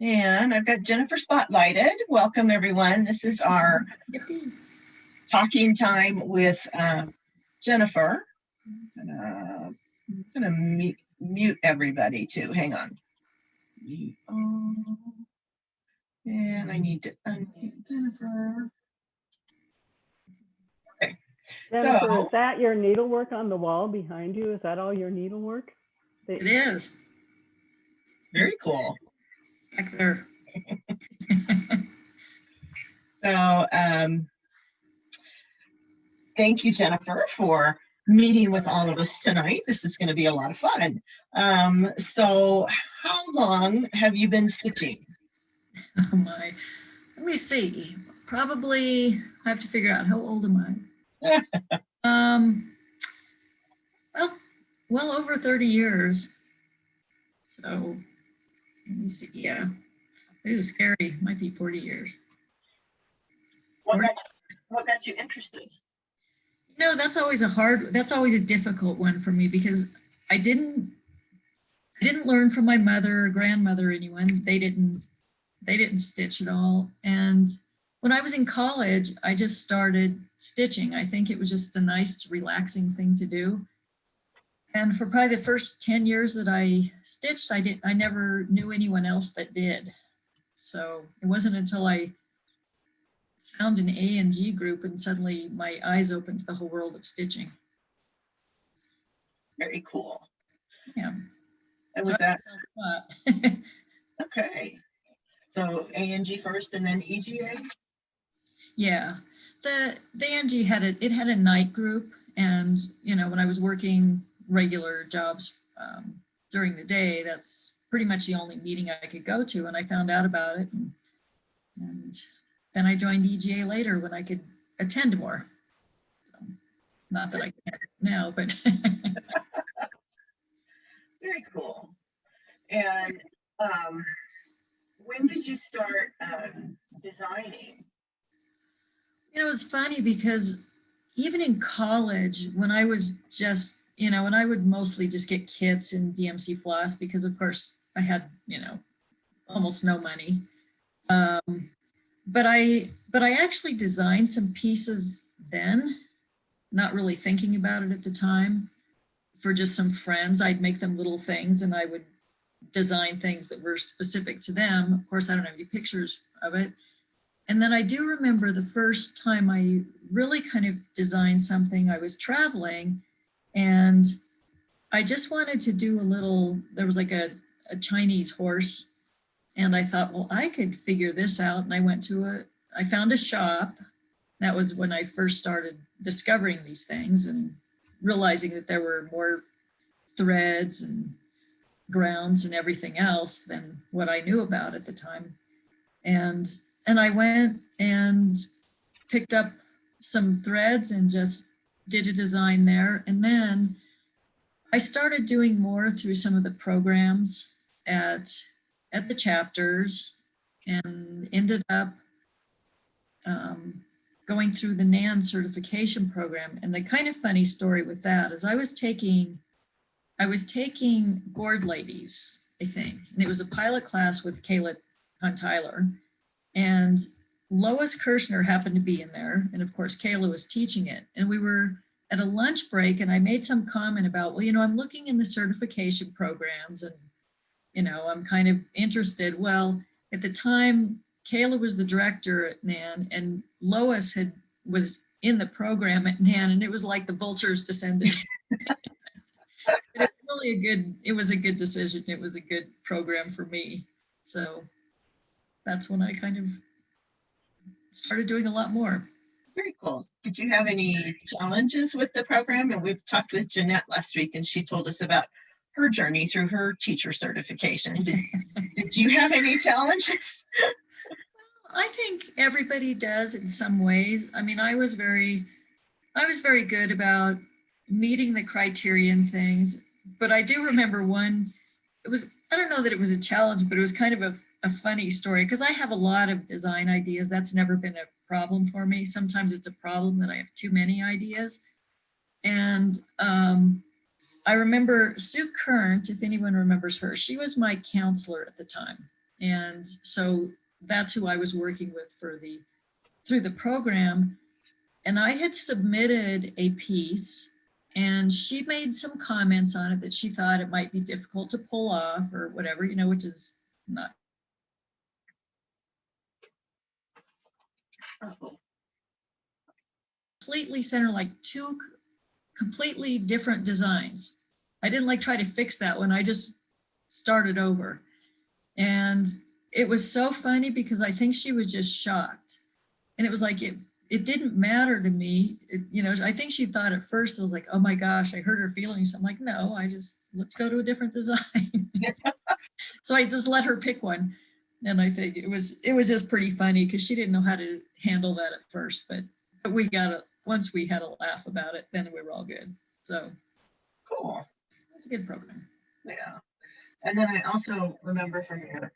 And I've got Jennifer spotlighted. Welcome, everyone. This is our talking time with Jennifer. I'm gonna mute everybody too. Hang on. And I need to unmute Jennifer. Okay. Jennifer, is that your needlework on the wall behind you? Is that all your needlework? It is. Very cool. Back there. So thank you, Jennifer, for meeting with all of us tonight. This is going to be a lot of fun. So how long have you been stitching? Oh my. Let me see. Probably, I have to figure out how old am I? Well over 30 years. So let me see. Yeah. It was scary. Might be 40 years. What got you interested? You know, that's always a difficult one for me because I didn't learn from my mother or grandmother or anyone. They didn't stitch at all. And when I was in college, I just started stitching. I think it was just a nice, relaxing thing to do. And for probably the first 10 years that I stitched, I never knew anyone else that did. So it wasn't until I found an A&G group and suddenly my eyes opened to the whole world of stitching. Very cool. Yeah. And was that okay? So A&G first and then EGA? Yeah. The A&G had a night group, and you know, when I was working regular jobs during the day, that's pretty much the only meeting I could go to, and I found out about it, and then I joined EGA later when I could attend more. So, not that I can now, but very cool. And when did you start designing? You know, it's funny because even in college, when I was just, you know, and I would mostly just get kits in DMC floss because of course I had, you know, almost no money. But I actually designed some pieces then, not really thinking about it at the time, for just some friends. I'd make them little things and I would design things that were specific to them. Of course, I don't have any pictures of it. And then I do remember the first time I really kind of designed something. I was traveling and I just wanted to do a little, there was like a Chinese horse. And I thought, well, I could figure this out. And I found a shop. That was when I first started discovering these things and realizing that there were more threads and grounds and everything else than what I knew about at the time. And I went and picked up some threads and just did a design there. And then I started doing more through some of the programs at the chapters and ended up going through the NAN certification program. And the kind of funny story with that is I was taking Board Ladies, I think, and it was a pilot class with Kayla Hunt-Tyler. And Lois Kirshner happened to be in there. And of course, Kayla was teaching it. And we were at a lunch break and I made some comment about, well, you know, I'm looking in the certification programs and, you know, I'm kind of interested. Well, at the time, Kayla was the director at NAN and Lois was in the program at NAN, and it was like the vultures descended. It was a good decision. It was a good program for me. So that's when I kind of started doing a lot more. Very cool. Did you have any challenges with the program? And we've talked with Jeanette last week and she told us about her journey through her teacher certification. Did you have any challenges? I think everybody does in some ways. I mean, I was very good about meeting the criterion things, but I do remember I don't know that it was a challenge, but it was kind of a funny story because I have a lot of design ideas. That's never been a problem for me. Sometimes it's a problem that I have too many ideas. And I remember Sue Current, if anyone remembers her, she was my counselor at the time. And so that's who I was working with through the program. And I had submitted a piece and she made some comments on it that she thought it might be difficult to pull off or whatever, which is not completely center, like two completely different designs. I didn't like try to fix that one. I just started over. And it was so funny because I think she was just shocked. And it was like, it didn't matter to me. I think she thought at first, it was like, oh my gosh, I hurt her feelings. I'm like, no, let's go to a different design. So I just let her pick one. And I think it was just pretty funny because she didn't know how to handle that at first, but once we had a laugh about it, then we were all good. So Cool. It's a good program. Yeah. And then I also remember from your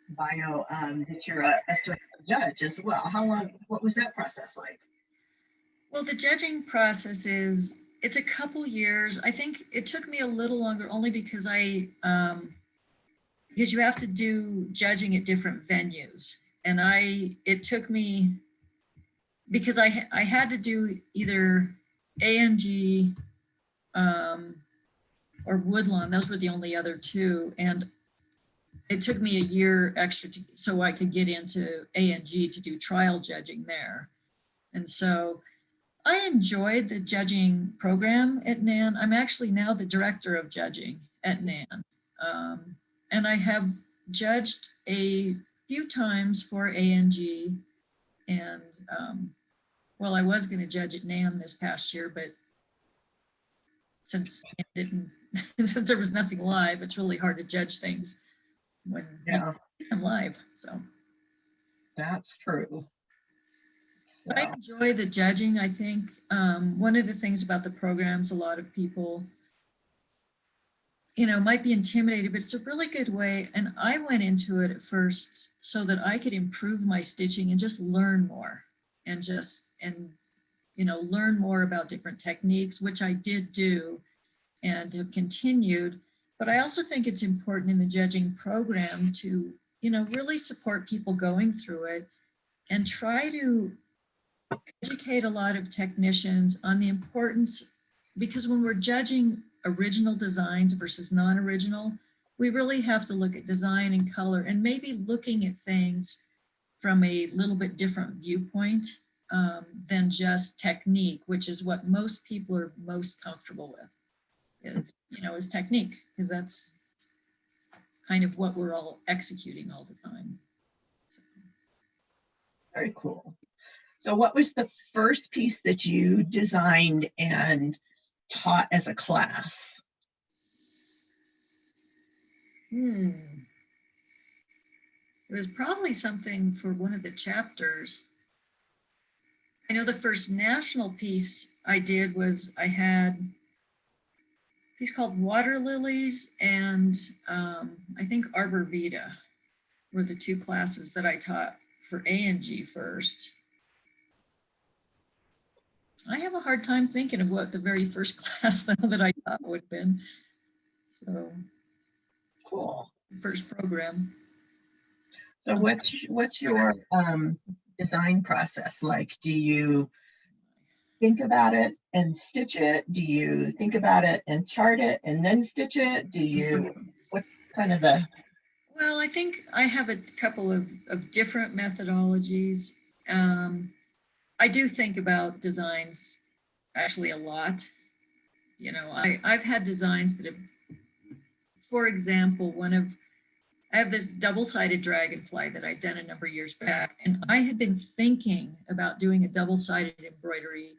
bio that you're a certified judge as well. What was that process like? Well, the judging process it's a couple years. I think it took me a little longer only because because you have to do judging at different venues. And it took me, because I had to do either ANG or Woodlawn. Those were the only other two. And it took me a year extra so I could get into ANG to do trial judging there. And so I enjoyed the judging program at NAN. I'm actually now the director of judging at NAN. And I have judged a few times for ANG. And well, I was going to judge at NAN this past year, but since since there was nothing live, it's really hard to judge things when I'm live. So that's true. But I enjoy the judging. I think one of the things about the programs, a lot of people, might be intimidated, but it's a really good way. And I went into it at first so that I could improve my stitching and just learn more and learn more about different techniques, which I did do and have continued. But I also think it's important in the judging program to, really support people going through it and try to educate a lot of technicians on the importance, because when we're judging original designs versus non-original, we really have to look at design and color and maybe looking at things from a little bit different viewpoint than just technique, which is what most people are most comfortable with, is technique, because that's kind of what we're all executing all the time. So. Very cool. So what was the first piece that you designed and taught as a class? It was probably something for one of the chapters. I know the first national piece I did was I had a piece called Water Lilies and I think Arbor Vitae were the two classes that I taught for ANG first. I have a hard time thinking of what the very first class that I taught would have been. So cool. First program. So what's your design process like? Do you think about it and stitch it? Do you think about it and chart it and then stitch it? What's kind of the... Well, I think I have a couple of different methodologies. I do think about designs actually a lot. I've had designs that have, for example, I have this double-sided dragonfly that I'd done a number of years back, and I had been thinking about doing a double-sided embroidery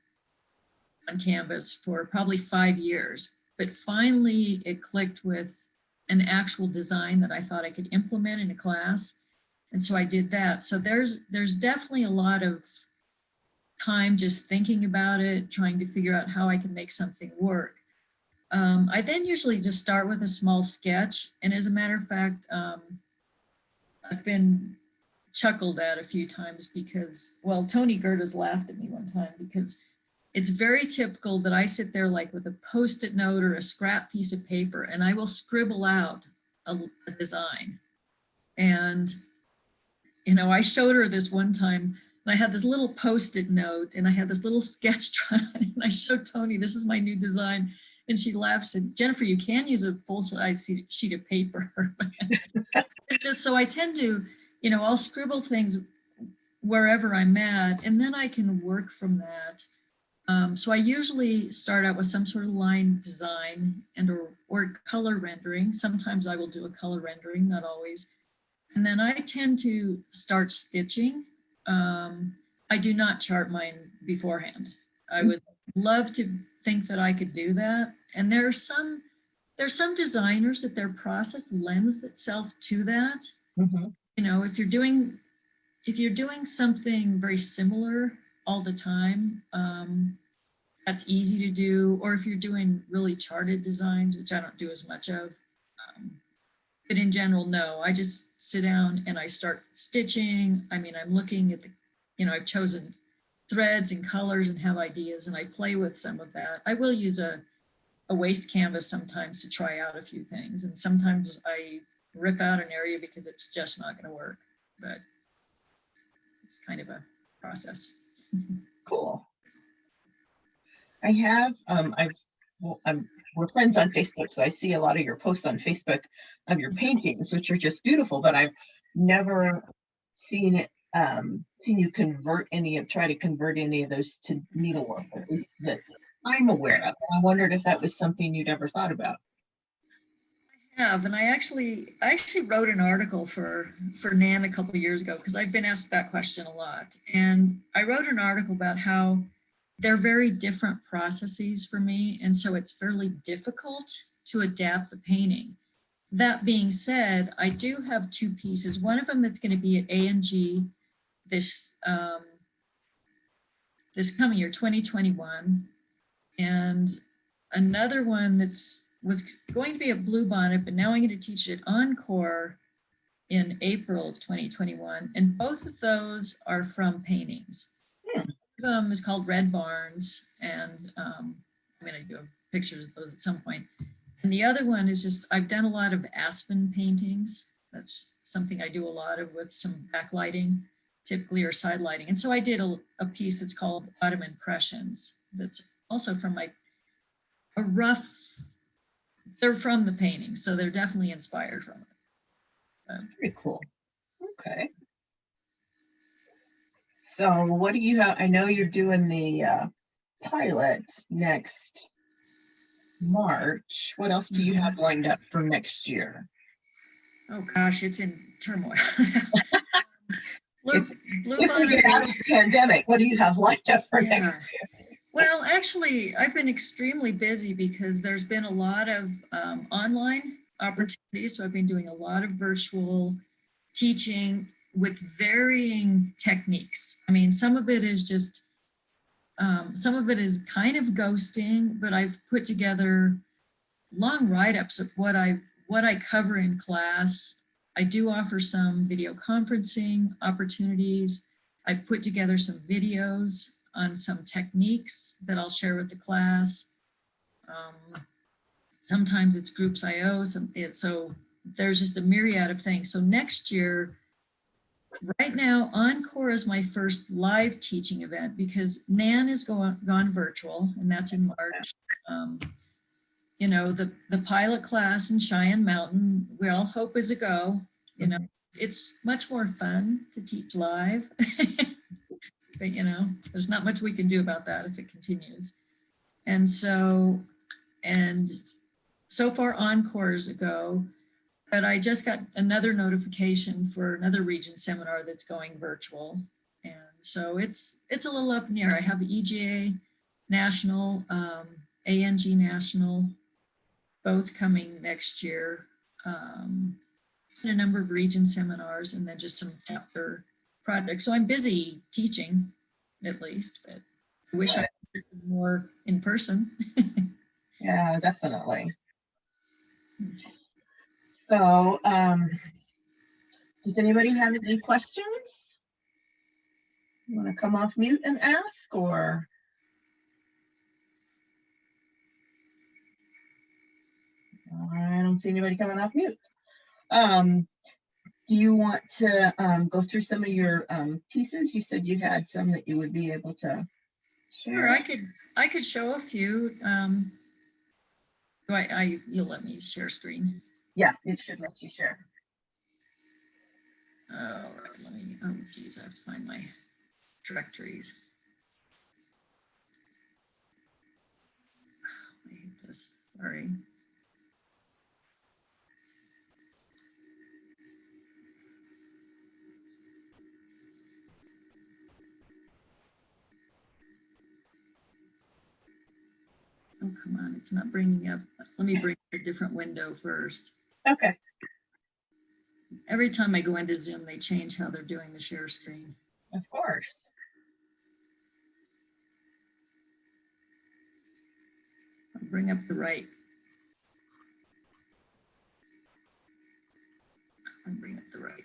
on canvas for probably 5 years, but finally it clicked with an actual design that I thought I could implement in a class. And so I did that. So there's definitely a lot of time just thinking about it, trying to figure out how I can make something work. I then usually just start with a small sketch. And as a matter of fact, I've been chuckled at a few times because, well, Tony Gerdes laughed at me one time because it's very typical that I sit there like with a Post-it note or a scrap piece of paper and I will scribble out a design. And, you know, I showed her this one time, and I had this little Post-it note, and I had this little sketch drawn, and I showed Tony, this is my new design. And she laughed, said, Jennifer, you can use a full-size sheet of paper. It's just, so I tend to, you know, I'll scribble things wherever I'm at, and then I can work from that. So I usually start out with some sort of line design and or color rendering. Sometimes I will do a color rendering, not always. And then I tend to start stitching. I do not chart mine beforehand. I would love to think that I could do that. And there's some designers that their process lends itself to that. Mm-hmm. You know, if you're doing something very similar all the time, that's easy to do. Or if you're doing really charted designs, which I don't do as much of. But in general, no, I just sit down and I start stitching. I mean, I'm looking at the, you know, I've chosen threads and colors and have ideas, and I play with some of that. I will use a waste canvas sometimes to try out a few things. And sometimes I rip out an area because it's just not going to work, but it's kind of a process. Cool. I have, we're friends on Facebook, so I see a lot of your posts on Facebook of your paintings, which are just beautiful, but I've never seen it, seen you try to convert any of those to needlework, at least that I'm aware of. I wondered if that was something you'd ever thought about. I have, and I actually wrote an article for Nan a couple of years ago, because I've been asked that question a lot. And I wrote an article about how they're very different processes for me, and so it's fairly difficult to adapt the painting. That being said, I do have two pieces. One of them that's going to be at A&G this this coming year, 2021, and another one was going to be a blue bonnet, but now I'm going to teach it at Encore in April of 2021, and both of those are from paintings. One of them is called Red Barns, and I'm going to do pictures of those at some point. And the other one is just, I've done a lot of aspen paintings. That's something I do a lot of with some backlighting, typically, or side lighting. And so I did a piece that's called Autumn Impressions. That's also from like a rough, they're from the painting, so they're definitely inspired from it. Very cool. Okay. So what do you have? I know you're doing the pilot next March. What else do you have lined up for next year? Oh gosh, it's in turmoil. Blue If we get out of the pandemic, what do you have lined up for next year? Well, actually, I've been extremely busy because there's been a lot of online opportunities. So I've been doing a lot of virtual teaching with varying techniques. I mean, some of it is just, some of it is kind of ghosting, but I've put together long write-ups of what I cover in class. I do offer some video conferencing opportunities. I've put together some videos on some techniques that I'll share with the class. Sometimes it's groups IO, so there's just a myriad of things. So next year, right now, Encore is my first live teaching event because Nan is gone virtual, and that's in March. You know, the pilot class in Cheyenne Mountain, we all hope is a go. You know, it's much more fun to teach live. But, you know, there's not much we can do about that if it continues. And so far Encore is a go, but I just got another notification for another region seminar that's going virtual. And so it's a little up in the air. I have EGA National, ANG National, both coming next year. A number of region seminars, and then just some chapter projects. So I'm busy teaching, at least, but I wish I could do more in person. Yeah, definitely. So, does anybody have any questions? You want to come off mute and ask, or? I don't see anybody coming off mute. Do you want to go through some of your pieces? You said you had some that you would be able to Sure, share. I could show a few. You'll let me share screen. Yeah, it should let you share. All right, let me, oh geez, I have to find my directories. I hate this, sorry. Oh, come on, it's not bringing up. Let me bring up a different window first. Okay. Every time I go into Zoom, they change how they're doing the share screen. Of course. I'll bring up the right. I'll bring up the right.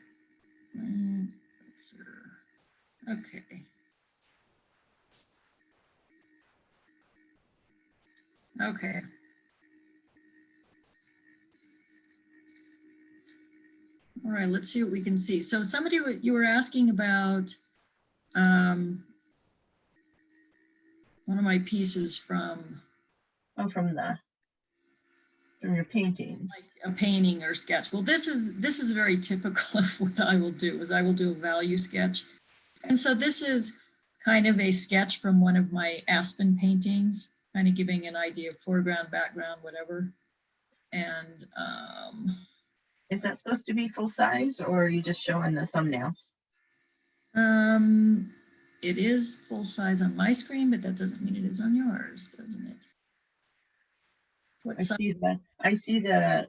Sure. Okay. Okay. All right, let's see what we can see. So somebody, you were asking about one of my pieces from Oh, from your paintings. like a painting or sketch. Well, this is very typical of what I will do is I will do a value sketch. And so this is kind of a sketch from one of my Aspen paintings, kind of giving an idea of foreground, background, whatever. And Is that supposed to be full size, or are you just showing the thumbnails? it is full size on my screen, but that doesn't mean it is on yours, doesn't it? What size? I see the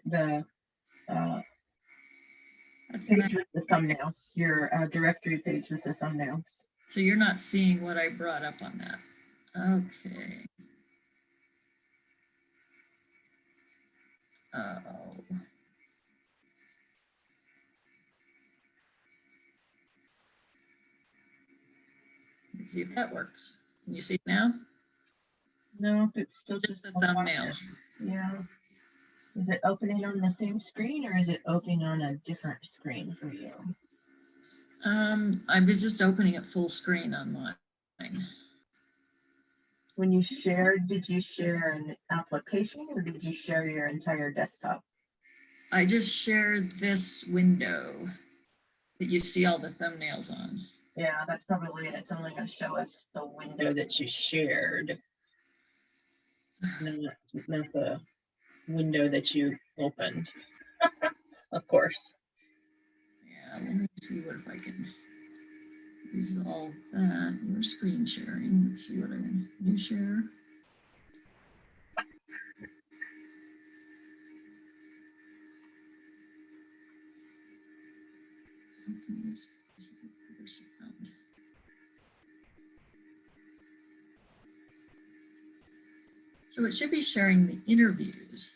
page with the thumbnails, your directory page with the thumbnails. So you're not seeing what I brought up on that. Okay. Oh. Let's see if that works. Can you see it now? No, it's still Just the thumbnails. Yeah. Is it opening on the same screen, or is it opening on a different screen for you? I was just opening it full screen on mine. When you shared, did you share an application, or did you share your entire desktop? I just shared this window that you see all the thumbnails on. Yeah, that's probably it. It's only going to show us the window that you shared, not the window that you opened. Of course. Yeah, let me see what if I can resolve that. Your screen sharing. Let's see what I can do. Share. So it should be sharing the interviews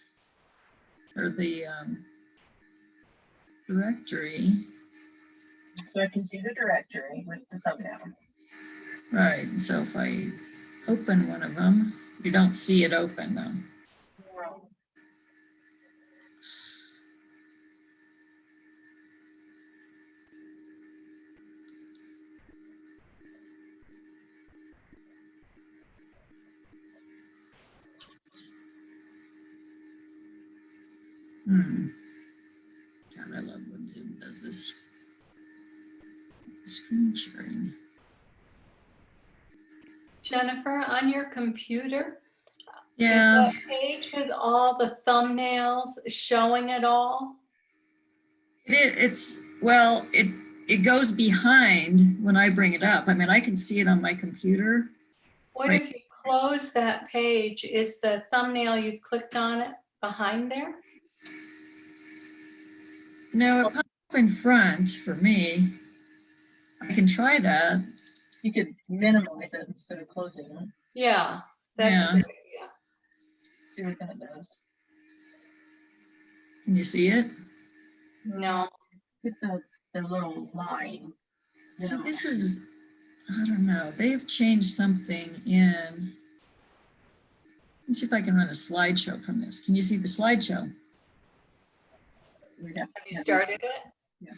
or the directory. So I can see the directory with the thumbnail. Right, and so if I open one of them, you don't see it open though. God, I love when Zoom does this. Screen sharing. Jennifer, on your computer, Yeah. is that page with all the thumbnails showing it all? It goes behind when I bring it up. I mean, I can see it on my computer. What Right. if you close that page? Is the thumbnail you've clicked on it behind there? No, it pops up in front for me. I can try that. You could minimize it instead of closing it. Yeah, that's Yeah. a good idea. See what that does. Can you see it? No. Hit the little line. So this is, I don't know, they've changed something in. Let's see if I can run a slideshow from this. Can you see the slideshow? We'd have Have you started it? Yeah.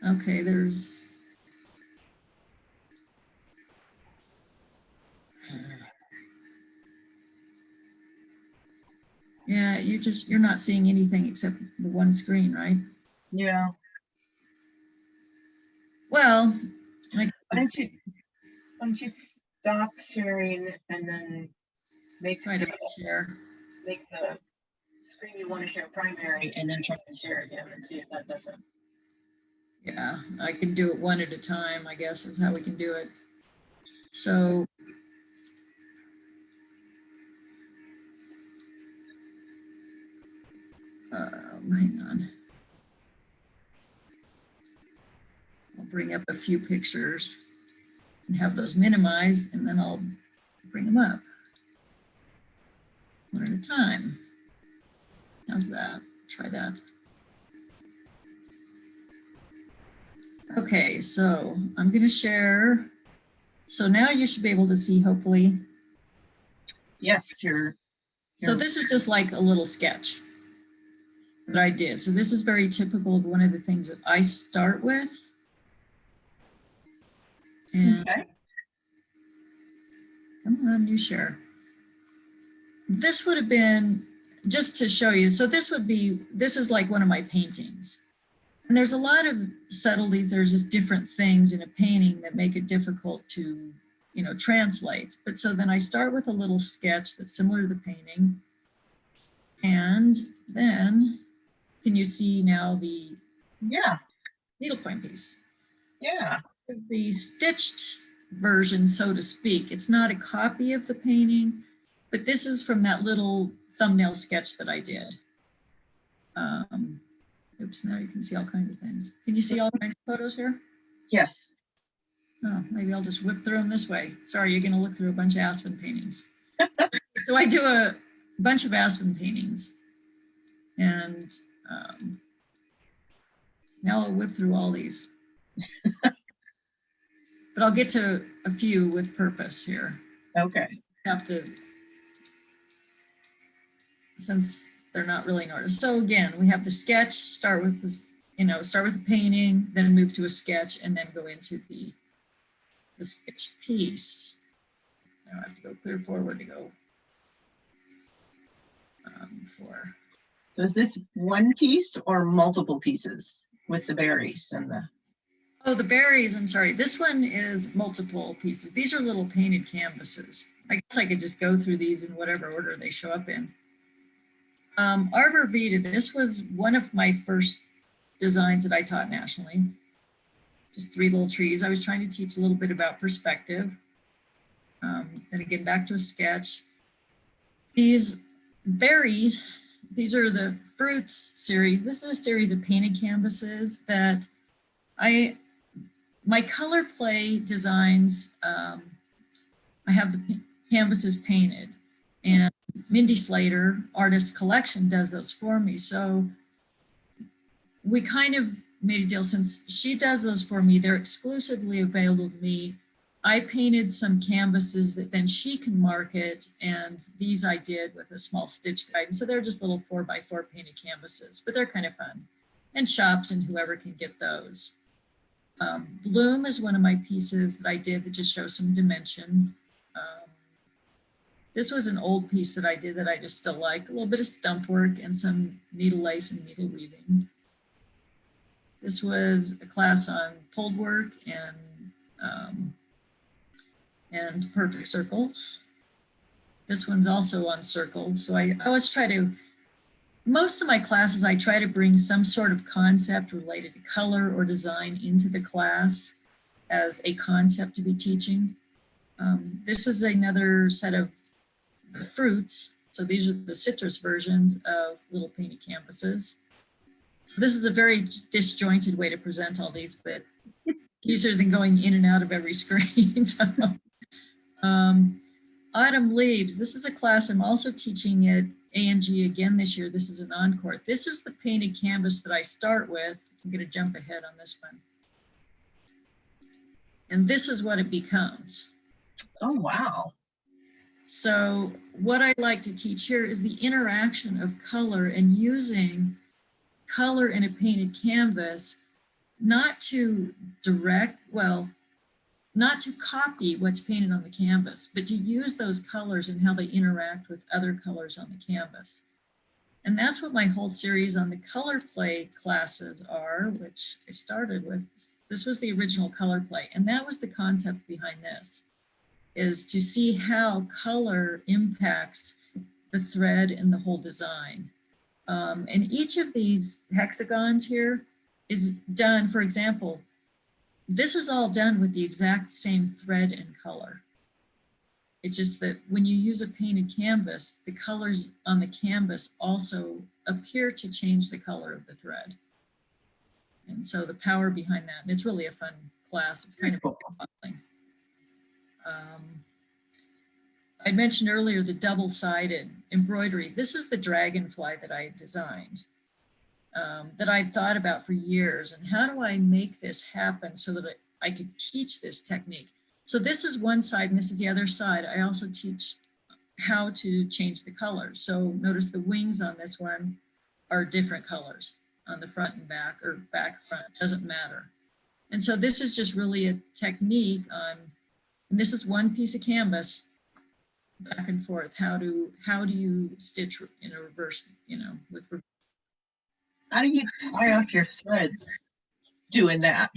Okay, there's. Yeah, you're not seeing anything except the one screen, right? Yeah. Well, Why don't you stop sharing and then try to share. make the screen you want to share primary and then try to share again and see if that doesn't. Yeah, I can do it one at a time, I guess is how we can do it. So hang on. I'll bring up a few pictures and have those minimized, and then I'll bring them up one at a time. How's that? Try that. Okay, so I'm going to share. So now you should be able to see, hopefully. Yes, So this is just like a little sketch that I did. So this is very typical of one of the things that I start with. And okay. come on, you share. This would have been, just to show you, so this is like one of my paintings. And there's a lot of subtleties, there's just different things in a painting that make it difficult to, translate. But so then I start with a little sketch that's similar to the painting. And then, can you see now the needlepoint piece? Yeah. So the stitched version, so to speak. It's not a copy of the painting, but this is from that little thumbnail sketch that I did. Oops, now you can see all kinds of things. Can you see all kinds of photos here? Yes. Oh, maybe I'll just whip through them this way. Sorry, you're going to look through a bunch of aspen paintings. So I do a bunch of aspen paintings. And now I'll whip through all these. But I'll get to a few with purpose here. Okay. Have to, since they're not really in order. So again, we have the sketch, start with the painting, then move to a sketch, and then go into the sketched piece. Now I have to go clear forward to go for. So is this one piece or multiple pieces with the berries and the? Oh, the berries, I'm sorry. This one is multiple pieces. These are little painted canvases. I guess I could just go through these in whatever order they show up in. Arbor Vitae, this was one of my first designs that I taught nationally. Just 3 little trees. I was trying to teach a little bit about perspective. Then again, back to a sketch. These berries, these are the fruits series. This is a series of painted canvases that my color play designs, I have the canvases painted, and Mindy Slater, Artist Collection, does those for me. So we kind of made a deal, since she does those for me, they're exclusively available to me. I painted some canvases that then she can market, and these I did with a small stitch guide. And so they're just little 4x4 painted canvases, but they're kind of fun. And shops and whoever can get those. Bloom is one of my pieces that I did that just shows some dimension. This was an old piece that I did that I just still like, a little bit of stump work and some needle lace and needle weaving. This was a class on pulled work and perfect circles. This one's also on circles. So I always try to, most of my classes, I try to bring some sort of concept related to color or design into the class as a concept to be teaching. This is another set of the fruits. So these are the citrus versions of little painted canvases. So this is a very disjointed way to present all these, but easier than going in and out of every screen. So, Autumn Leaves, this is a class I'm also teaching at A&G again this year. This is an encore. This is the painted canvas that I start with. I'm going to jump ahead on this one. And this is what it becomes. Oh, wow. So what I like to teach here is the interaction of color and using color in a painted canvas not to direct, well, not to copy what's painted on the canvas, but to use those colors and how they interact with other colors on the canvas. And that's what my whole series on the color play classes are, which I started with. This was the original color play. And that was the concept behind this, is to see how color impacts the thread and the whole design. And each of these hexagons here is done, for example, this is all done with the exact same thread and color. It's just that when you use a painted canvas, the colors on the canvas also appear to change the color of the thread. And so the power behind that, and it's really a fun class. It's kind of fun. I mentioned earlier the double-sided embroidery. This is the dragonfly that I designed, that I've thought about for years. And how do I make this happen so that I could teach this technique? So this is one side and this is the other side. I also teach how to change the colors. So notice the wings on this one are different colors on the front and back, or back, front, doesn't matter. And so this is just really a technique on, and this is one piece of canvas, back and forth. How do you stitch in a reverse, with reverse. How do you tie off your threads doing that?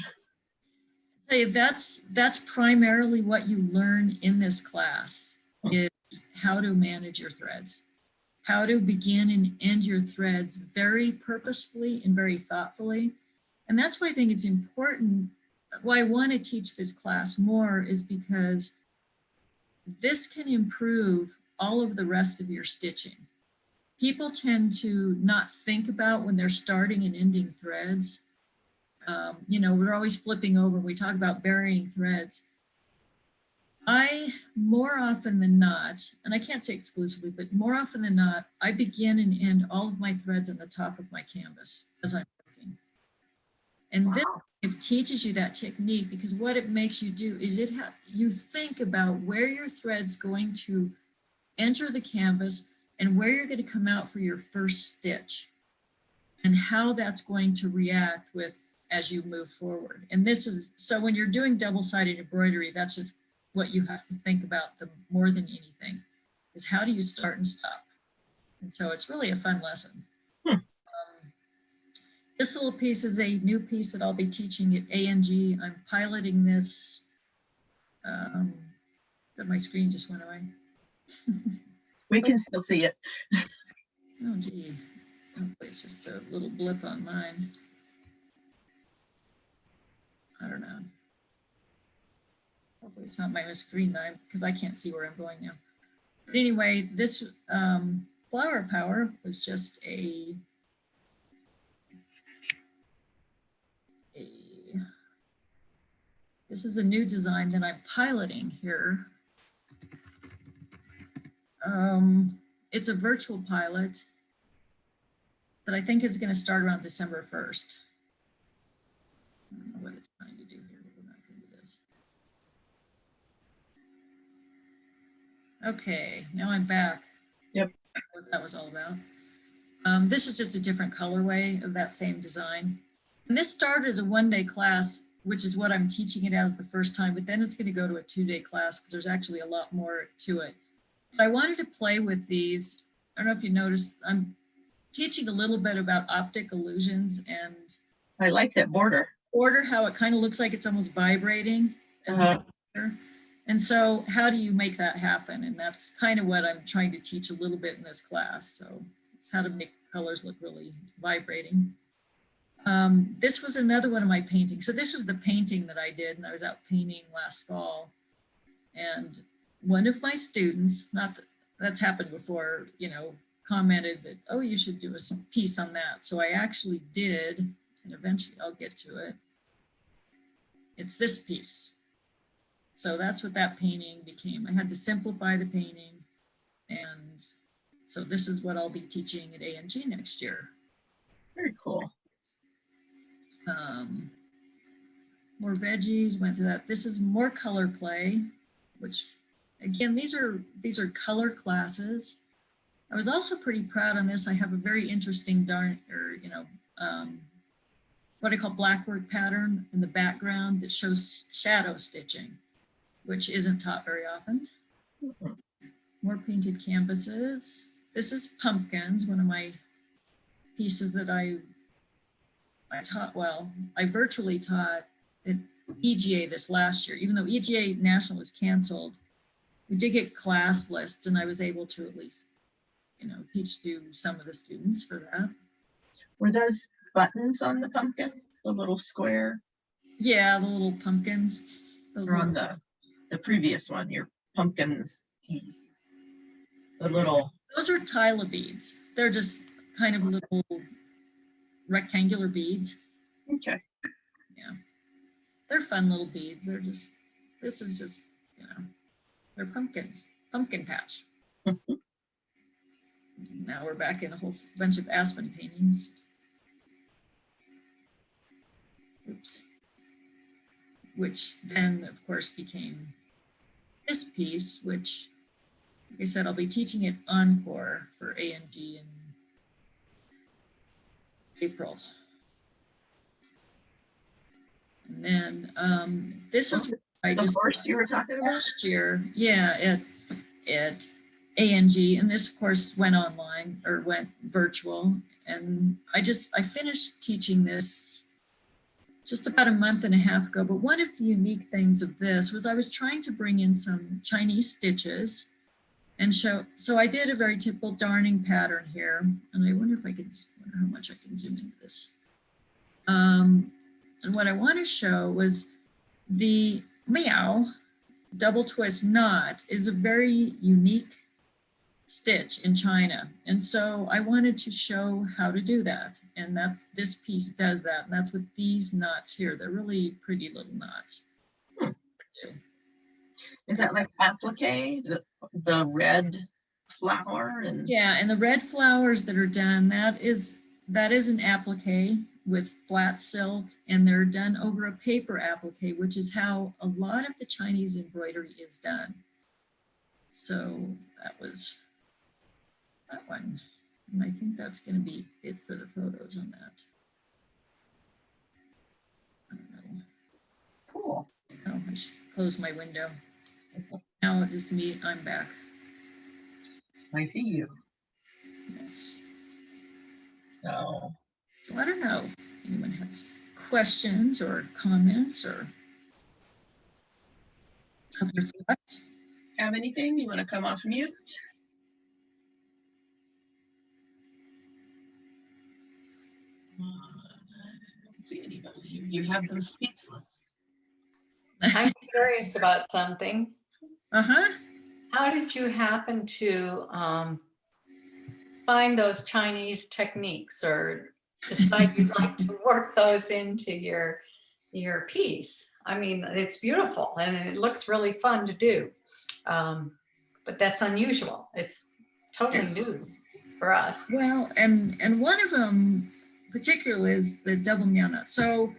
Hey, that's primarily what you learn in this class, is how to manage your threads, how to begin and end your threads very purposefully and very thoughtfully. And that's why I think it's important. Why I want to teach this class more is because this can improve all of the rest of your stitching. People tend to not think about when they're starting and ending threads. We're always flipping over. We talk about burying threads. I, more often than not, and I can't say exclusively, but more often than not, I begin and end all of my threads on the top of my canvas as I'm working. And this it teaches you that technique, because what it makes you do is you think about where your thread's going to enter the canvas and where you're going to come out for your first stitch and how that's going to react with as you move forward. And this is, so when you're doing double-sided embroidery, that's just what you have to think about more than anything, is how do you start and stop? And so it's really a fun lesson. This little piece is a new piece that I'll be teaching at ANG. I'm piloting this. My screen just went away. We can still see it. Oh, gee. Hopefully it's just a little blip on mine. I don't know. Hopefully it's not my screen time, because I can't see where I'm going now. But anyway, this flower power was just this is a new design that I'm piloting here. It's a virtual pilot that I think is going to start around December 1st. I don't know what it's trying to do here, but we're not going to do this. Okay, now I'm back. Yep. What that was all about. This is just a different colorway of that same design. And this started as a one-day class, which is what I'm teaching it as the first time, but then it's going to go to a 2-day class because there's actually a lot more to it. But I wanted to play with these. I don't know if you noticed, I'm teaching a little bit about optic illusions and I like that border. How it kind of looks like it's almost vibrating. And so how do you make that happen? And that's kind of what I'm trying to teach a little bit in this class. So it's how to make colors look really vibrating. This was another one of my paintings. So this is the painting that I did, and I was out painting last fall. And one of my students, not that that's happened before, commented that, oh, you should do a piece on that. So I actually did, and eventually I'll get to it. It's this piece. So that's what that painting became. I had to simplify the painting. And so this is what I'll be teaching at ANG next year. Very cool. More veggies, went through that. This is more color play, which again, these are color classes. I was also pretty proud on this. I have a very interesting what I call blackwork pattern in the background that shows shadow stitching, which isn't taught very often. More painted canvases. This is pumpkins, one of my pieces that I taught, well, I virtually taught at EGA this last year. Even though EGA National was canceled, we did get class lists and I was able to at least, teach to some of the students for that. Were those buttons on the pumpkin, the little square? Yeah, the little pumpkins. Or on the previous one, your pumpkins piece? The little. Those are tile beads. They're just kind of little rectangular beads. Okay. Yeah. They're fun little beads. This is just, they're pumpkins, pumpkin patch. Now we're back in a whole bunch of aspen paintings. Oops. Which then, of course, became this piece, which, like I said, I'll be teaching at Encore for A&G in April. And then this is what I the just course you were talking about last year, yeah, at A&G, and this of course went online or went virtual, and I finished teaching this just about a month and a half ago. But one of the unique things of this was I was trying to bring in some Chinese stitches and show. So I did a very typical darning pattern here, and I wonder how much I can zoom into this. And what I want to show was the meow double twist knot is a very unique stitch in China. And so I wanted to show how to do that. And this piece does that. And that's with these knots here. They're really pretty little knots. Is that like applique, the red flower? Yeah, and the red flowers that are done, that is an applique with flat silk, and they're done over a paper applique, which is how a lot of the Chinese embroidery is done. So that was that one. And I think that's going to be it for the photos on that. I don't know. Cool. Oh, I should close my window. Now it is me. I'm back. I see you. Yes. So I don't know if anyone has questions or comments or other thoughts. have anything? You want to come off mute? I don't see anybody. You have them speechless. I'm curious about something. Uh-huh. How did you happen to find those Chinese techniques or decide you'd like to work those into your piece? I mean, it's beautiful and it looks really fun to do. But that's unusual. It's totally new for us. Well, and one of them particularly is the double meow nut. So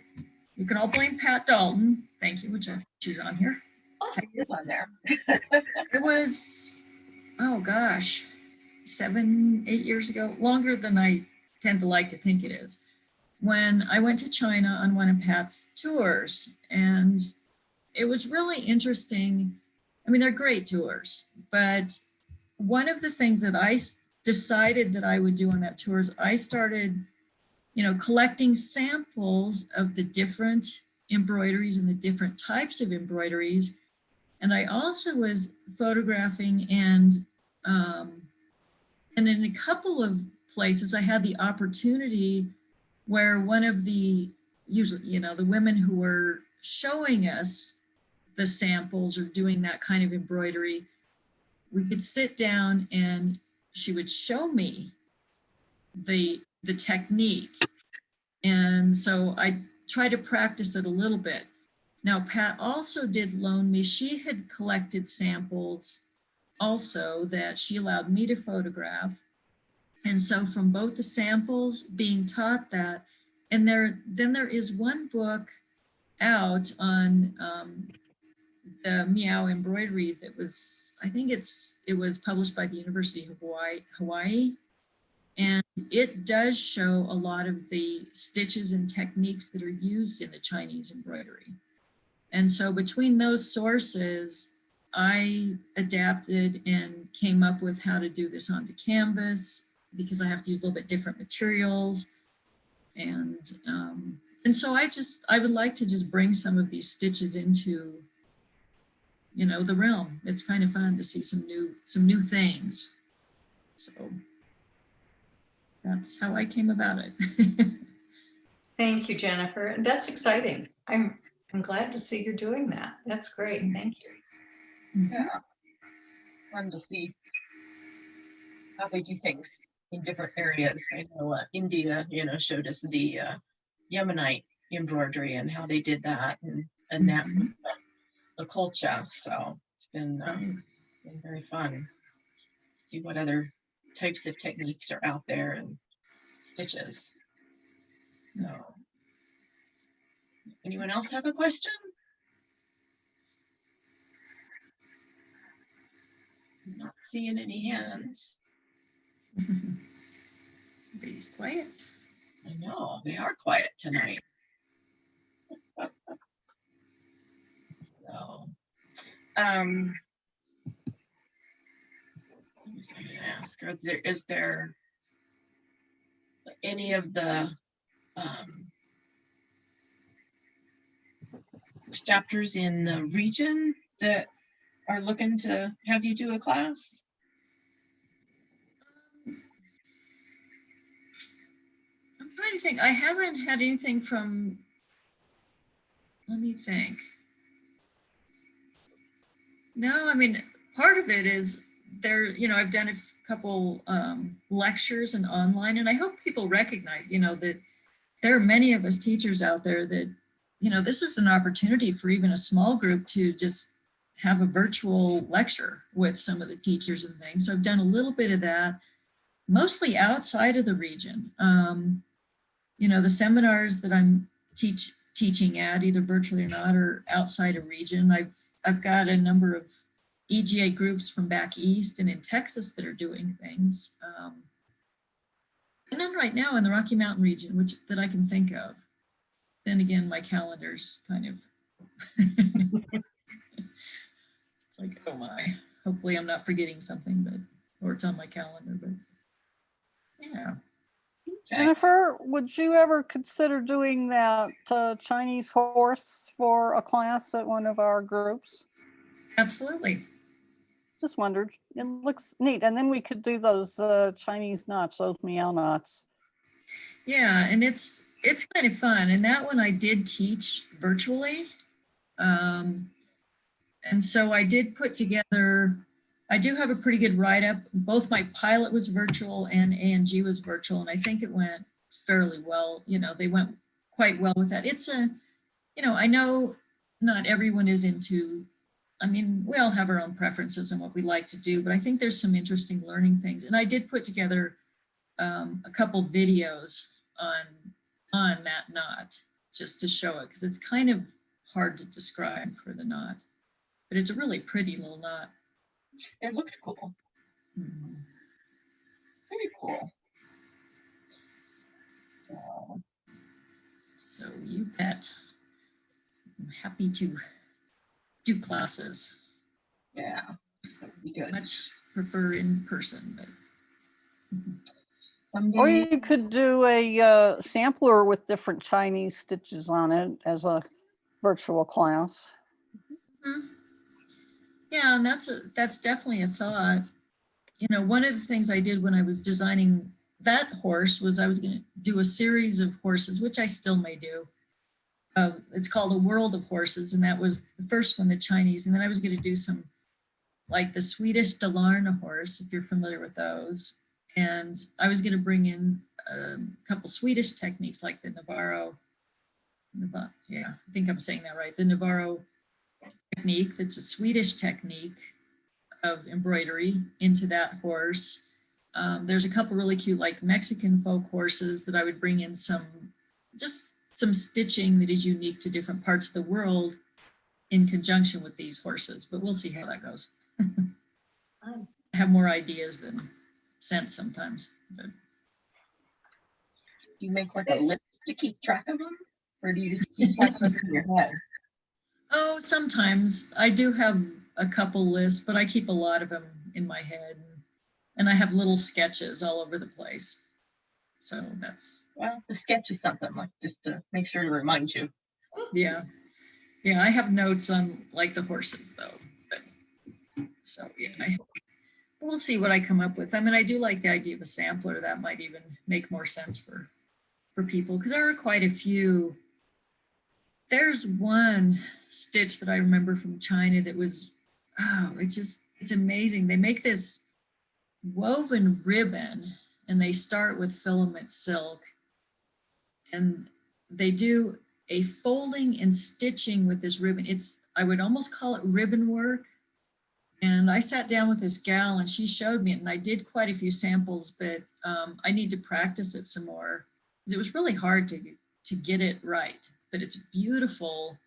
you can all blame Pat Dalton. Thank you, which she's on here. It's on there. It was, oh gosh, 7, 8 years ago, longer than I tend to like to think it is, when I went to China on one of Pat's tours. And it was really interesting. I mean, they're great tours, but one of the things that I decided that I would do on that tour is I started, collecting samples of the different embroideries and the different types of embroideries. And I also was photographing and in a couple of places I had the opportunity where one of the, usually, the women who were showing us the samples or doing that kind of embroidery, we could sit down and she would show me the technique. And so I tried to practice it a little bit. Now, Pat also did loan me, she had collected samples also that she allowed me to photograph. And so from both the samples being taught that, and then there is one book out on the meow embroidery that was, I think it was published by the University of Hawaii. And it does show a lot of the stitches and techniques that are used in the Chinese embroidery. And so between those sources, I adapted and came up with how to do this onto canvas, because I have to use a little bit different materials. And so I would like to just bring some of these stitches into, you know, the realm. It's kind of fun to see some new things. So that's how I came about it. Thank you, Jennifer. That's exciting. I'm glad to see you're doing that. That's great. Thank you. Yeah. Fun to see how they do things in different areas. I know India, showed us the Yemenite embroidery and how they did that, and that was the culture. So it's been very fun. See what other types of techniques are out there and stitches. So, anyone else have a question? I'm not seeing any hands. Everybody's quiet. I know, they are quiet tonight. So, what was I going to ask? Is there any of the chapters in the region that are looking to have you do a class? I'm trying to think. I haven't had anything from, let me think. No, I mean, part of it is there, I've done a couple lectures and online, and I hope people recognize, that there are many of us teachers out there that, this is an opportunity for even a small group to just have a virtual lecture with some of the teachers and things. So I've done a little bit of that, mostly outside of the region. The seminars that I'm teaching at, either virtually or not, or outside of region. I've got a number of EGA groups from back east and in Texas that are doing things. And then right now in the Rocky Mountain region, that I can think of. Then again, my calendar's kind of, it's like, oh my, hopefully I'm not forgetting something, or it's on my calendar, but yeah. Okay. Jennifer, would you ever consider doing that Chinese horse for a class at one of our groups? Absolutely. Just wondered. It looks neat. And then we could do those Chinese knots, those meow knots. Yeah, and it's kind of fun. And that one I did teach virtually. And so I did put together, I do have a pretty good write-up. Both my pilot was virtual and ANG was virtual, and I think it went fairly well. They went quite well with that. It's I know not everyone is into, we all have our own preferences and what we like to do, but I think there's some interesting learning things. And I did put together a couple videos on that knot just to show it, because it's kind of hard to describe for the knot. But it's a really pretty little knot. It looks cool. Mm-hmm. Very cool. So you bet. I'm happy to do classes. Yeah, that would be good. Much prefer in person, but. Someday. Or you could do a sampler with different Chinese stitches on it as a virtual class. Mm-hmm. Yeah, and that's definitely a thought. One of the things I did when I was designing that horse was I was going to do a series of horses, which I still may do. It's called A World of Horses, and that was the first one, the Chinese. And then I was going to do some, like the Swedish Dalarna horse, if you're familiar with those. And I was going to bring in a couple Swedish techniques, like the Navarro. Yeah, I think I'm saying that right. The Navarro technique, that's a Swedish technique of embroidery into that horse. There's a couple really cute, like Mexican folk horses that I would bring in some stitching that is unique to different parts of the world in conjunction with these horses, but we'll see how that goes. I have more ideas than sense sometimes. But. Do you make like a list to keep track of them? Or do you just keep track of them in your head? Oh, sometimes I do have a couple lists, but I keep a lot of them in my head. And I have little sketches all over the place. So that's, Well, the sketch is something like just to make sure to remind you. yeah. Yeah, I have notes on like the horses though. But, so yeah, we'll see what I come up with. I mean, I do like the idea of a sampler. That might even make more sense for people because there are quite a few. There's one stitch that I remember from China that was, oh, it's amazing. They make this woven ribbon and they start with filament silk and they do a folding and stitching with this ribbon. I would almost call it ribbon work. And I sat down with this gal and she showed me it and I did quite a few samples, but I need to practice it some more because it was really hard to get it right, but it's beautiful.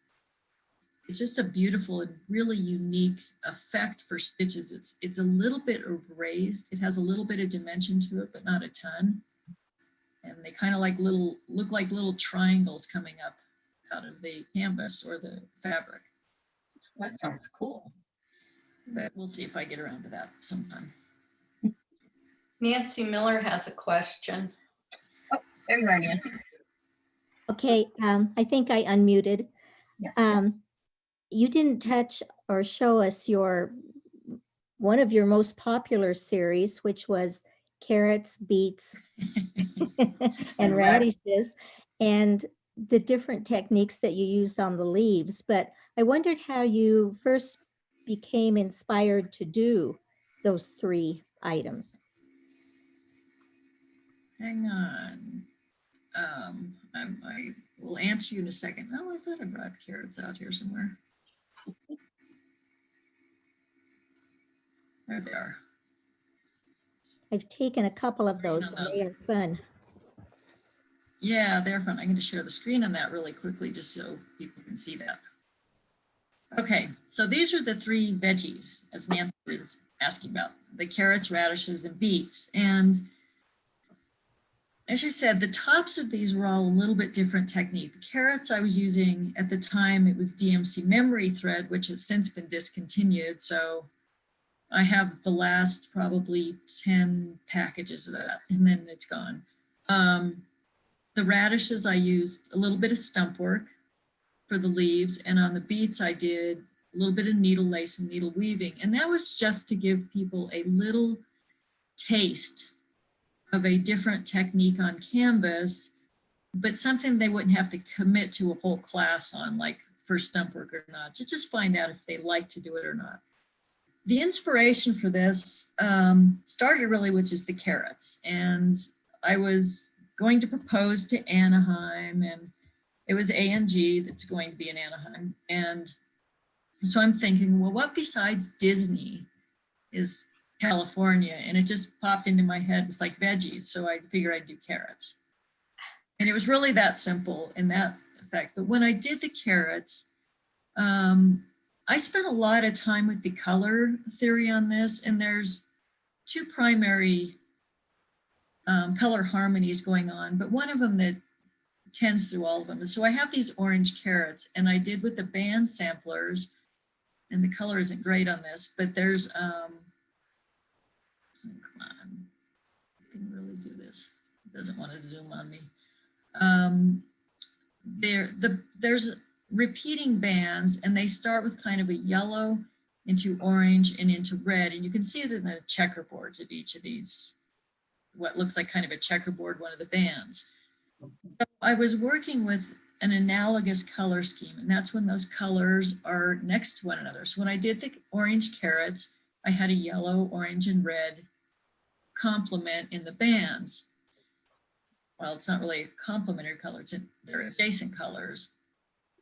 It's just a beautiful and really unique effect for stitches. It's a little bit raised. It has a little bit of dimension to it, but not a ton. And they kind of look like little triangles coming up out of the canvas or the fabric. That sounds cool. But we'll see if I get around to that sometime. Nancy Miller has a question. There you are, Nancy. Okay, I think I unmuted. Yes. You didn't touch or show us one of your most popular series, which was carrots, beets, and radishes, and the different techniques that you used on the leaves. But I wondered how you first became inspired to do those 3 items. Hang on. I will answer you in a second. Oh, I thought I brought carrots out here somewhere. There they are. I've taken a couple of Screen those, on and those. they are fun. Yeah, they're fun. I'm going to share the screen on that really quickly just so people can see that. Okay, so these are the 3 veggies, as Nancy was asking about, the carrots, radishes, and beets. And as you said, the tops of these were all a little bit different technique. The carrots I was using at the time, it was DMC memory thread, which has since been discontinued. So I have the last probably 10 packages of that, and then it's gone. The radishes, I used a little bit of stump work for the leaves, and on the beets, I did a little bit of needle lace and needle weaving. And that was just to give people a little taste of a different technique on canvas, but something they wouldn't have to commit to a whole class on, like for stump work or not, to just find out if they like to do it or not. The inspiration for this started really with just the carrots. And I was going to propose to Anaheim, and it was A&G that's going to be in Anaheim. And so I'm thinking, well, what besides Disney is California? And it just popped into my head. It's like veggies. So I figured I'd do carrots. And it was really that simple in that effect. But when I did the carrots, I spent a lot of time with the color theory on this. And there's 2 primary color harmonies going on, but one of them that tends through all of them. So I have these orange carrots, and I did with the band samplers, and the color isn't great on this, but there's, come on, I can really do this. It doesn't want to zoom on me. There's repeating bands, and they start with kind of a yellow into orange and into red, and you can see it in the checkerboards of each of these, what looks like kind of a checkerboard, one of the bands. So I was working with an analogous color scheme, and that's when those colors are next to one another. So when I did the orange carrots, I had a yellow, orange, and red complement in the bands. Well, it's not really a complementary color, they're adjacent colors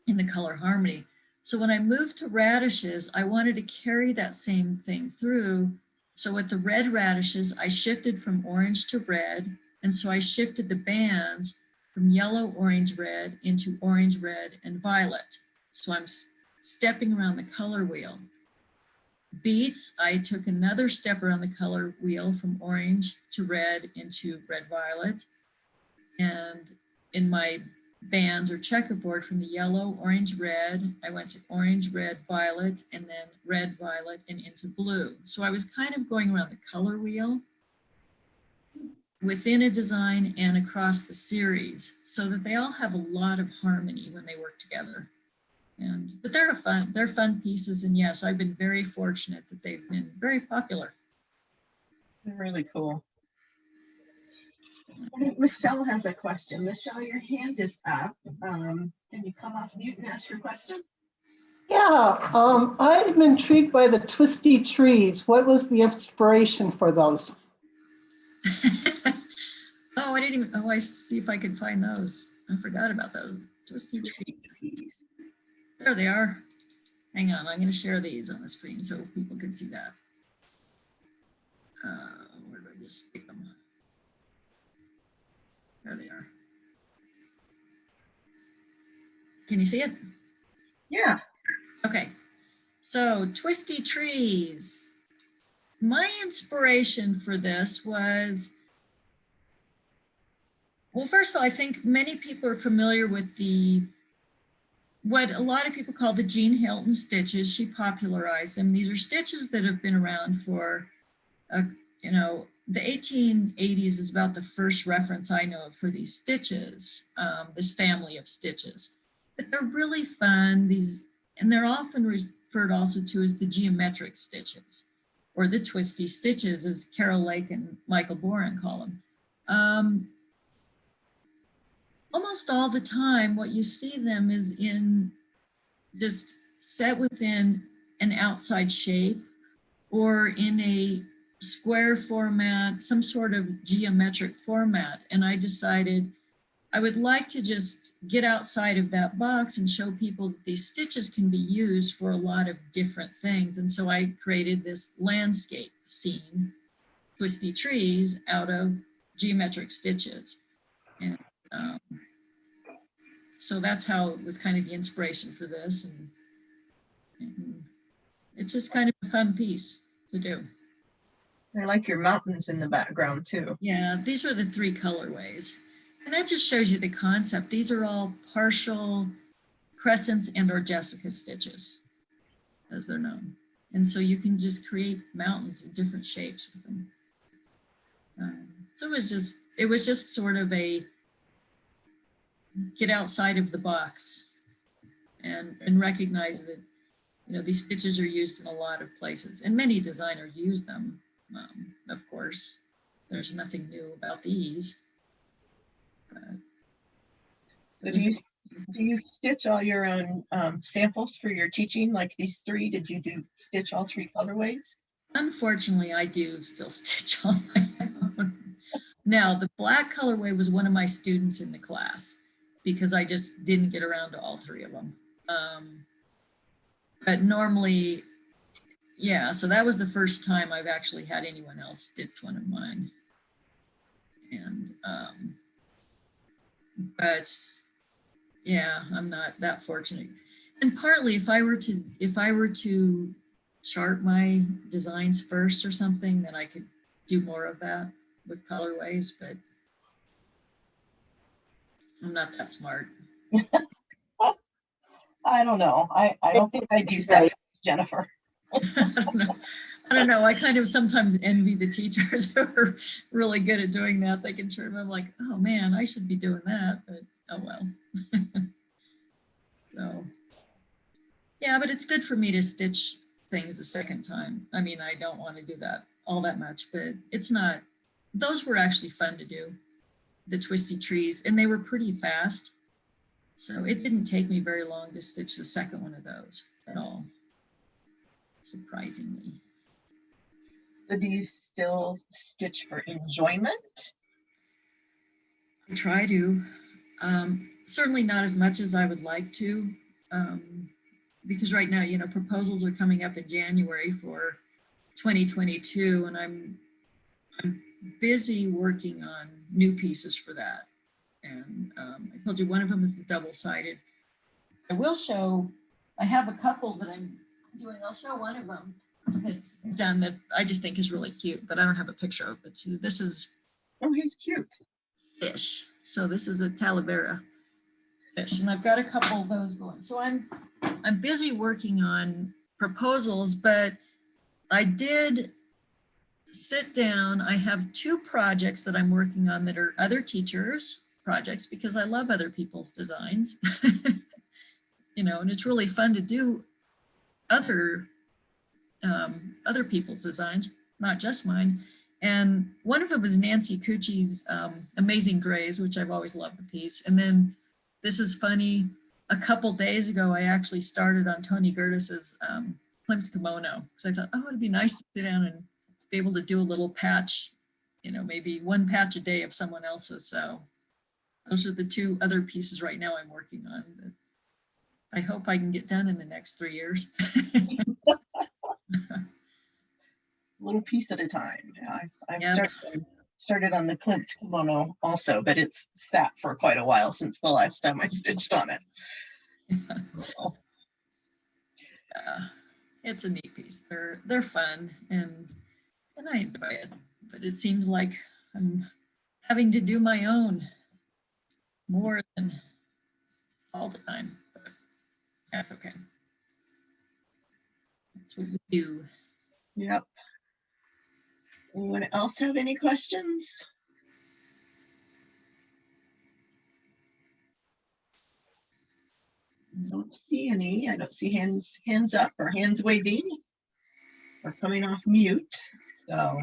in the color harmony. So when I moved to radishes, I wanted to carry that same thing through. So with the red radishes, I shifted from orange to red. And so I shifted the bands from yellow, orange, red into orange, red, and violet. So I'm stepping around the color wheel. Beets, I took another step around the color wheel from orange to red into red, violet. And in my bands or checkerboard from the yellow, orange, red, I went to orange, red, violet, and then red, violet, and into blue. So I was kind of going around the color wheel within a design and across the series so that they all have a lot of harmony when they work together. But they're fun pieces. And yes, I've been very fortunate that they've been very popular. Really cool. I think Michelle has a question. Michelle, your hand is up. Can you come off mute and ask your question? Yeah, I'm intrigued by the twisty trees. What was the inspiration for those? Oh, I didn't even, oh, I see if I could find those. I forgot about those. Twisty trees. There they are. Hang on, I'm going to share these on the screen so people can see that. Where do I just stick them? There they are. Can you see it? Yeah. Okay, so twisty trees. My inspiration for this was, well, first of all, I think many people are familiar with what a lot of people call the Jean Hilton stitches. She popularized them. These are stitches that have been around for, the 1880s is about the first reference I know of for these stitches, this family of stitches. But they're really fun, and they're often referred also to as the geometric stitches, or the twisty stitches, as Carol Lake and Michael Boren call them. Almost all the time, what you see them is in just set within an outside shape or in a square format, some sort of geometric format. And I decided I would like to just get outside of that box and show people that these stitches can be used for a lot of different things. And so I created this landscape scene, twisty trees, out of geometric stitches. And so that's how it was kind of the inspiration for this. And it's just kind of a fun piece to do. I like your mountains in the background too. Yeah, these are the 3 colorways. And that just shows you the concept. These are all partial crescents and or Jessica stitches, as they're known. And so you can just create mountains in different shapes with them. So it was just sort of a get outside of the box and recognize that, these stitches are used in a lot of places, and many designers use them. Of course, there's nothing new about these. So do you stitch all your own samples for your teaching, like these 3? Did you stitch all 3 colorways? Unfortunately, I do still stitch on my own. Now, the black colorway was one of my students in the class because I just didn't get around to all 3 of them. But normally, yeah, so that was the first time I've actually had anyone else stitch one of mine. And, but yeah, I'm not that fortunate. And partly if I were to chart my designs first or something, then I could do more of that with colorways, but I'm not that smart. I don't know. I don't think I'd use that, Jennifer. I don't know. I kind of sometimes envy the teachers who are really good at doing that. They can turn, I'm like, oh man, I should be doing that, but oh well. So yeah, but it's good for me to stitch things a second time. I mean, I don't want to do that all that much, but it's not, those were actually fun to do, the twisty trees, and they were pretty fast. So it didn't take me very long to stitch the second one of those at all, surprisingly. So do you still stitch for enjoyment? I try to. Certainly not as much as I would like to, because right now, proposals are coming up in January for 2022, and I'm busy working on new pieces for that. And I told you one of them is the double-sided. I will show, I have a couple that I'm doing. I'll show one of them that's done that I just think is really cute, but I don't have a picture of it. So this is, Oh, he's cute. Fish. So this is a Talavera fish, and I've got a couple of those going. So I'm busy working on proposals, but I did sit down. I have 2 projects that I'm working on that are other teachers' projects because I love other people's designs. You know, and it's really fun to do other people's designs, not just mine. And one of them is Nancy Cucci's Amazing Grays, which I've always loved the piece. And then this is funny. A couple days ago, I actually started on Tony Gertis's Klimt kimono. So I thought, oh, it'd be nice to sit down and be able to do a little patch, you know, maybe 1 patch a day of someone else's. So those are the 2 other pieces right now I'm working on. I hope I can get done in the next 3 years. Little piece at a time. Yeah, I've Yeah. started on the Klimt kimono also, but it's sat for quite a while since the last time I stitched on it. It's a neat piece. They're fun and I enjoy it. But it seems like I'm having to do my own more than all the time. But that's okay. That's what we do. Yep. Anyone else have any questions? Don't see any. I don't see hands up or hands waving or coming off mute. So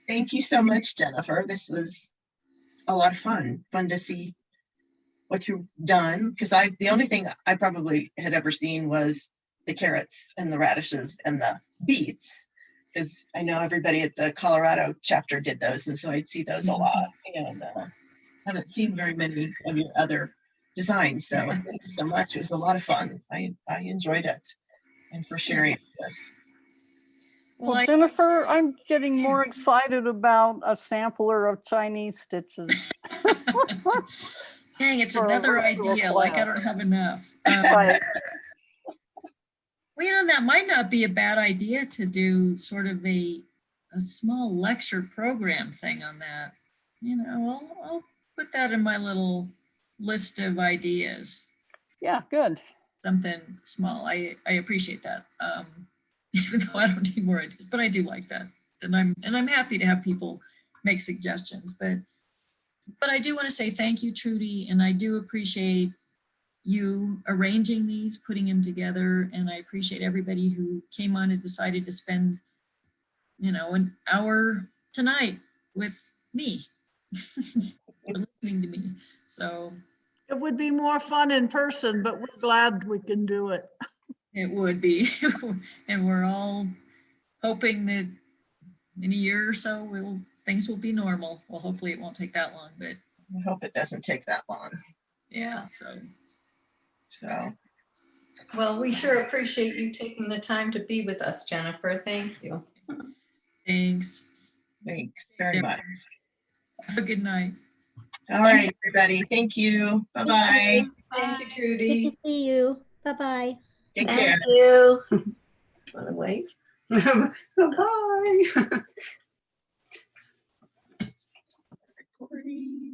thank you so much, Jennifer. This was a lot of fun. Fun to see what you've done, because the only thing I probably had ever seen was the carrots and the radishes and the beets, because I know everybody at the Colorado chapter did those, and so I'd see those a lot, and haven't seen very many of your other designs. So thank you so much. It was a lot of fun. I enjoyed it, and for sharing this. Well, Jennifer, I'm getting more excited about a sampler of Chinese stitches. Dang, it's For a another virtual idea. Like I class. don't have enough. Right. Well, you know, that might not be a bad idea to do sort of a small lecture program thing on that. You know, I'll put that in my little list of ideas. Yeah, good. Something small. I appreciate that. Even though I don't need more ideas, but I do like that. And I'm happy to have people make suggestions. But I do want to say thank you, Trudy, and I do appreciate you arranging these, putting them together, and I appreciate everybody who came on and decided to spend, you know, an hour tonight with me, listening to me. So it would be more fun in person, but we're glad we can do it. it would be, and we're all hoping that in a year or so things will be normal. Well, hopefully it won't take that long, but I hope it doesn't take that long. yeah, So Well, we sure appreciate you taking the time to be with us, Jennifer. Thank you. thanks. thanks very much. Have a good night. All right, everybody. Thank you. Bye-bye. Thank you, Good Trudy. to see you. Bye-bye. Take care. you. Want to wave? Bye. Recording.